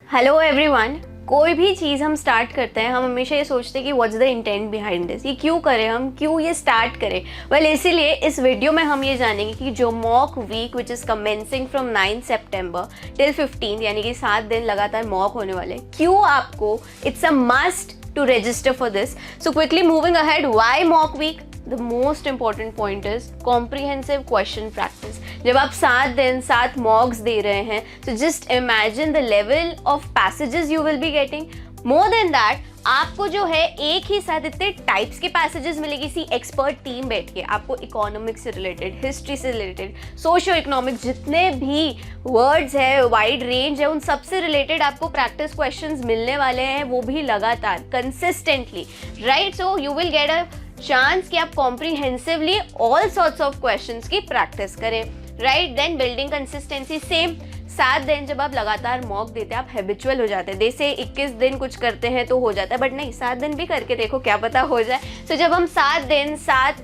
Hello everyone. कोई भी चीज़ हम स्टार्ट करते हैं हम हमेशा ये सोचते हैं कि what's the intent behind this, ये क्यों करें, हम क्यों ये स्टार्ट करें। वेल इसीलिए इस वीडियो में हम ये जानेंगे कि जो mock week which is commencing from 9 सितंबर टिल 15 यानी कि 7 दिन लगातार मॉक होने वाले, क्यों आपको it's a must to register for this. So quickly moving ahead, why mock week? The most important point is comprehensive question practice. जब आप 7 दिन 7 mocks दे रहे हैं, so just imagine the level of passages you will be getting. More than that, आपको जो है एक ही साथ इतने टाइप्स के पैसेजेस मिलेगी। सी एक्सपर्ट टीम बैठ के आपको इकोनॉमिक्स से रिलेटेड, हिस्ट्री से रिलेटेड, सोशियो इकोनॉमिक्स, जितने भी वर्ड्स है, वाइड रेंज है, उन सब से रिलेटेड आपको प्रैक्टिस क्वेश्चंस मिलने वाले हैं, वो भी लगातार consistently, right. So you will get a chance कि आप comprehensively all sorts of questions की प्रैक्टिस करें, right. Then building consistency, same 7 दिन जब आप लगातार मॉक देते हैं आप हैबिचुअल हो जाते हैं। जैसे 21 दिन कुछ करते हैं तो हो जाता है, बट नहीं, 7 दिन भी करके देखो, क्या पता हो जाए। तो जब हम 7 दिन 7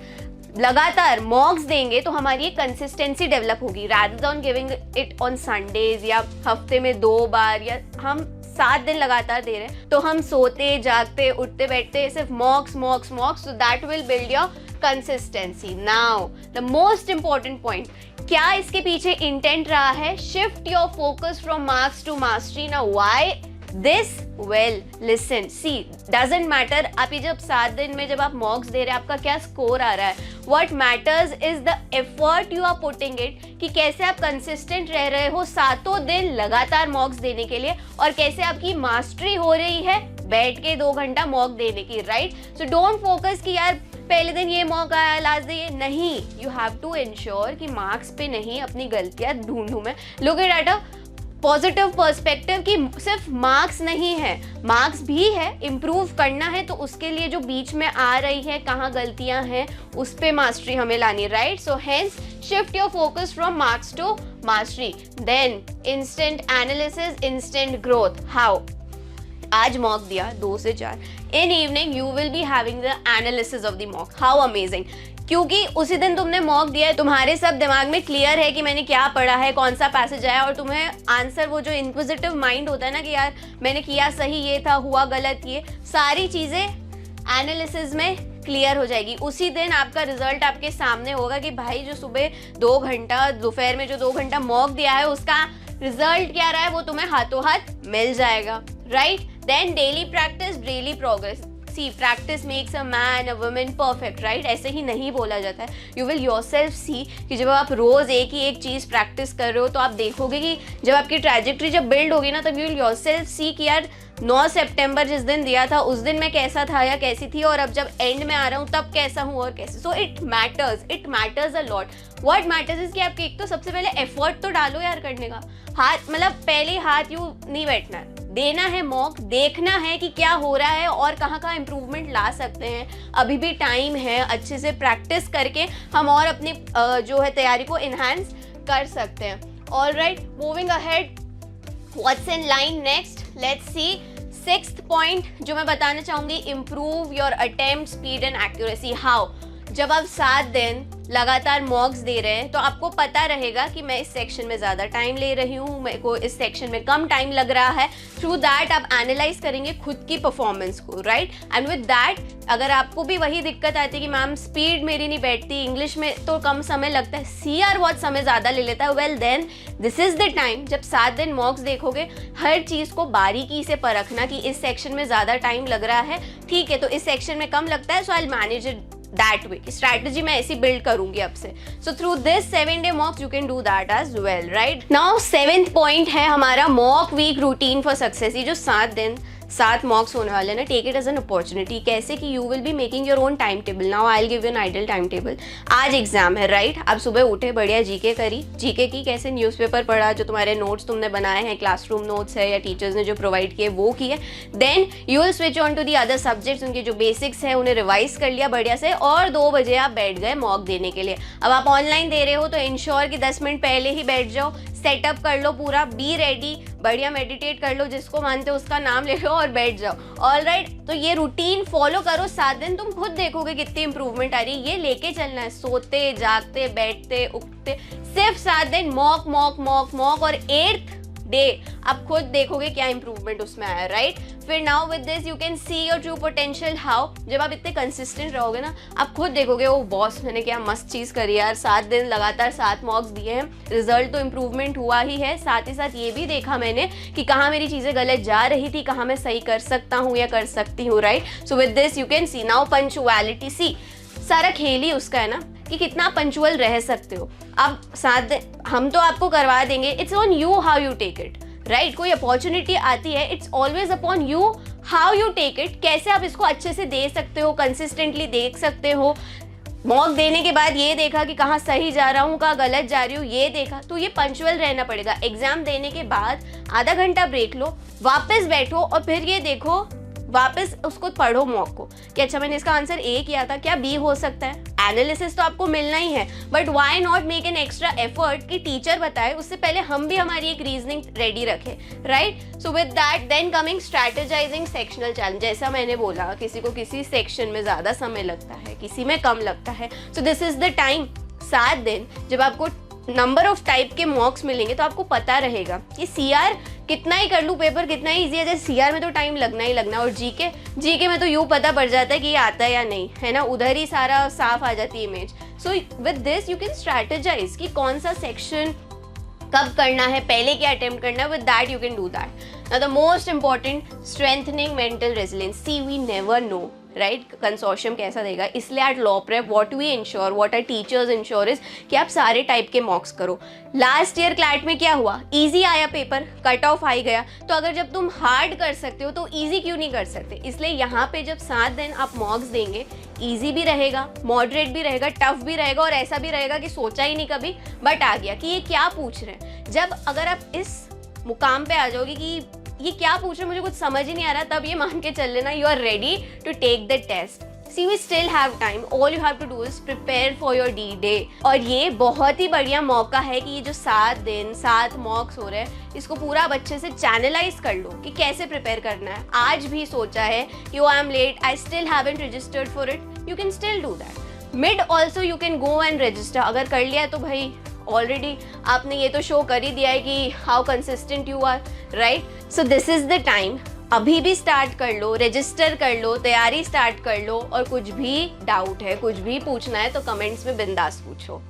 लगातार मॉक्स देंगे तो हमारी एक कंसिस्टेंसी डेवलप होगी, rather than giving it on Sundays या हफ्ते में 2 बार, या हम 7 दिन लगातार दे रहे हैं तो हम सोते जागते उठते बैठते सिर्फ mocks mocks mocks, so that will build your consistency. Now the most important point, क्या इसके पीछे इंटेंट रहा है? Shift your focus from marks to mastery. Now why this? Well listen, see doesn't matter आप ये जब 7 दिन में जब आप मॉक्स दे रहे हैं आपका क्या स्कोर आ रहा है। What matters is the effort you are putting it, कि कैसे आप कंसिस्टेंट रह रहे हो 7 दिन लगातार मॉक्स देने के लिए, और कैसे आपकी मास्टरी हो रही है बैठ के 2 घंटा मॉक देने की, राइट। सो डोंट फोकस कि यार पहले दिन ये मॉक आया, लास्ट दिन ये नहीं। यू हैव टू इंश्योर कि मार्क्स पे नहीं अपनी गलतियां ढूंढूं मैं। Look at a positive perspective कि सिर्फ मार्क्स नहीं है, मार्क्स भी है, इम्प्रूव करना है, तो उसके लिए जो बीच में आ रही है, कहाँ गलतियां हैं, उस पे मास्टरी हमें लानी, right. So hence shift your focus from marks to mastery. Then instant analysis, instant growth. How? आज मॉक दिया 2 से 4, in evening you will be having the analysis of the mock. How amazing, क्योंकि उसी दिन तुमने mock दिया है, तुम्हारे सब दिमाग में क्लियर है कि मैंने क्या पढ़ा है, कौन सा पैसेज आया, और तुम्हें आंसर, वो जो इंक्विजिटिव माइंड होता है ना कि यार मैंने किया सही, ये था, हुआ गलत, ये सारी चीज़ें एनालिसिस में क्लियर हो जाएगी। उसी दिन आपका रिजल्ट आपके सामने होगा कि भाई जो सुबह 2 घंटा, दोपहर में जो 2 घंटा मॉक दिया है उसका रिजल्ट क्या रहा है वो तुम्हें हाथों हाथ मिल जाएगा, right. Then daily practice, daily progress. See practice makes a man a woman perfect, right. ऐसे ही नहीं बोला जाता है। यू विल योरसेल्फ सी कि जब आप रोज एक ही एक चीज़ प्रैक्टिस कर रहे हो तो आप देखोगे कि जब आपकी ट्रैजेक्टरी जब बिल्ड होगी ना, तब यू विल योरसेल्फ सी कि यार 9 सितंबर जिस दिन दिया था उस दिन मैं कैसा था या कैसी थी, और अब जब एंड में आ रहा हूँ तब कैसा हूँ और कैसे। So it matters a lot. What matters is कि आपके एक तो सबसे पहले एफर्ट तो डालो यार करने का। हाथ मतलब पहले हाथ यूँ नहीं बैठना है, देना है मॉक, देखना है कि क्या हो रहा है और कहाँ कहाँ इम्प्रूवमेंट ला सकते हैं। अभी भी टाइम है, अच्छे से प्रैक्टिस करके हम और अपनी जो है तैयारी को इन्हांस कर सकते हैं। Alright, moving ahead, what's in line next, let's see. 6th point जो मैं बताना चाहूंगी, improve your attempt speed and accuracy. How? जब आप 7 दिन लगातार मॉक्स दे रहे हैं तो आपको पता रहेगा कि मैं इस सेक्शन में ज़्यादा टाइम ले रही हूँ, मेरे को इस सेक्शन में कम टाइम लग रहा है। थ्रू दैट आप एनालाइज करेंगे खुद की परफॉर्मेंस को, राइट। एंड विद दैट अगर आपको भी वही दिक्कत आती है कि मैम स्पीड मेरी नहीं बैठती, इंग्लिश में तो कम समय लगता है, CR बहुत समय ज़्यादा ले लेता है, well then this is the time जब 7 दिन मॉक्स देखोगे, हर चीज़ को बारीकी से परखना कि इस सेक्शन में ज़्यादा टाइम लग रहा है, ठीक है, तो इस सेक्शन में कम लगता है, so I will manage it that way. Strategy मैं ऐसी बिल्ड करूंगी अब से। So through this 7 day mocks you can do that as well, right. Now 7th point है हमारा mock week routine for success. ये जो 7 दिन 7 मॉक्स होने वाले ना, take it as an opportunity. कैसे कि you will be making your own time table. Now I will give you an ideal time table. आज एग्जाम है, राइट। आप सुबह उठे, बढ़िया जीके करी, जीके की कैसे, न्यूज़पेपर पढ़ा, जो तुम्हारे नोट्स तुमने बनाए हैं, क्लासरूम नोट्स है या टीचर्स ने जो प्रोवाइड किए वो किए। Then you will switch on to the other subjects, उनके जो बेसिक्स हैं उन्हें रिवाइज कर लिया बढ़िया से, और 2 बजे आप बैठ गए मॉक देने के लिए। अब आप ऑनलाइन दे रहे हो तो इंश्योर कि 10 मिनट पहले ही बैठ जाओ, सेटअप कर लो पूरा, बी रेडी, बढ़िया मेडिटेट कर लो, जिसको मानते हो उसका नाम ले लो और बैठ जाओ। ऑलराइट, तो ये रूटीन फॉलो करो 7 दिन, तुम खुद देखोगे कितनी इंप्रूवमेंट आ रही है। ये लेके चलना है, सोते जागते बैठते उठते, सिर्फ 7 दिन मॉक मॉक मॉक मॉक। और 8th डे आप खुद देखोगे क्या इंप्रूवमेंट उसमें आया, राइट। फिर now with this you can see your true potential how, जब आप इतने कंसिस्टेंट रहोगे ना, आप खुद देखोगे ओ बॉस मैंने क्या मस्त चीज़ करी यार, 7 दिन लगातार 7 मॉक्स दिए हैं, रिजल्ट तो इम्प्रूवमेंट हुआ ही है, साथ ही साथ ये भी देखा मैंने कि कहाँ मेरी चीज़ें गलत जा रही थी, कहाँ मैं सही कर सकता हूँ या कर सकती हूँ, right. So with this you can see now punctuality, see सारा खेल ही उसका है ना कि कितना पंचुअल रह सकते हो। अब साथ हम तो आपको करवा देंगे, it's on you how you take it, right. कोई अपॉर्चुनिटी आती है, it's always upon you how you take it, कैसे आप इसको अच्छे से दे सकते हो, कंसिस्टेंटली देख सकते हो। मॉक देने के बाद ये देखा कि कहाँ सही जा रहा हूँ, कहाँ गलत जा रही हूँ, ये देखा, तो ये पंचुअल रहना पड़ेगा। एग्जाम देने के बाद आधा घंटा ब्रेक लो, वापस बैठो और फिर ये देखो, वापस उसको पढ़ो मॉक को कि अच्छा मैंने इसका आंसर ए किया था, क्या बी हो सकता है। एनालिसिस तो आपको मिलना ही है, but why not make an extra effort कि टीचर बताए उससे पहले हम भी हमारी एक रीजनिंग रेडी रखें, right. So with that then coming strategizing sectional challenge, जैसा मैंने बोला किसी को किसी सेक्शन में ज़्यादा समय लगता है, किसी में कम लगता है, सो दिस इज द टाइम। 7 दिन जब आपको नंबर ऑफ टाइप के मॉक्स मिलेंगे तो आपको पता रहेगा कि सीआर कितना ही कर लूँ, पेपर कितना ही ईजी है, जैसे सीआर में तो टाइम लगना ही लगना, और जीके में तो यूँ पता पड़ जाता है कि ये आता है या नहीं, है ना, उधर ही सारा साफ आ जाती है image. So with this you can strategise कि कौन सा सेक्शन कब करना है, पहले क्या अटेम्प्ट करना है, with that you can do that. Now the most important, strengthening mental resilience, see we never know, right, consortium कैसा देगा, इसलिए at LawPrep what we ensure, what are teachers ensure is कि आप सारे type के मॉक्स करो। Last year CLAT में क्या हुआ, इजी आया पेपर, कट ऑफ आई गया, तो अगर जब तुम हार्ड कर सकते हो तो इजी क्यों नहीं कर सकते। इसलिए यहाँ पे जब 7 दिन आप मॉक्स देंगे, इजी भी रहेगा, मॉडरेट भी रहेगा, टफ भी रहेगा, और ऐसा भी रहेगा कि सोचा ही नहीं कभी बट आ गया कि ये क्या पूछ रहे हैं। जब अगर आप इस मुकाम पे आ जाओगे कि ये क्या पूछ रहे, मुझे कुछ समझ ही नहीं आ रहा, तब ये मान के चल लेना you are ready to take the test. See, we still have time. All you have to do is prepare for your D-Day. और ये बहुत ही बढ़िया मौका है कि ये जो 7 दिन 7 मॉक्स हो रहे हैं, इसको पूरा आप अच्छे से चैनलाइज कर लो कि कैसे प्रिपेयर करना है। आज भी सोचा है कि I am late, I still haven't registered for it, you can still do that. Mid also you can go and register, अगर कर लिया है तो भाई ऑलरेडी आपने ये तो शो कर ही दिया है कि how consistent you are, right. So this is the time, अभी भी स्टार्ट कर लो, रजिस्टर कर लो, तैयारी स्टार्ट कर लो, और कुछ भी डाउट है, कुछ भी पूछना है तो कमेंट्स में बिंदास पूछो।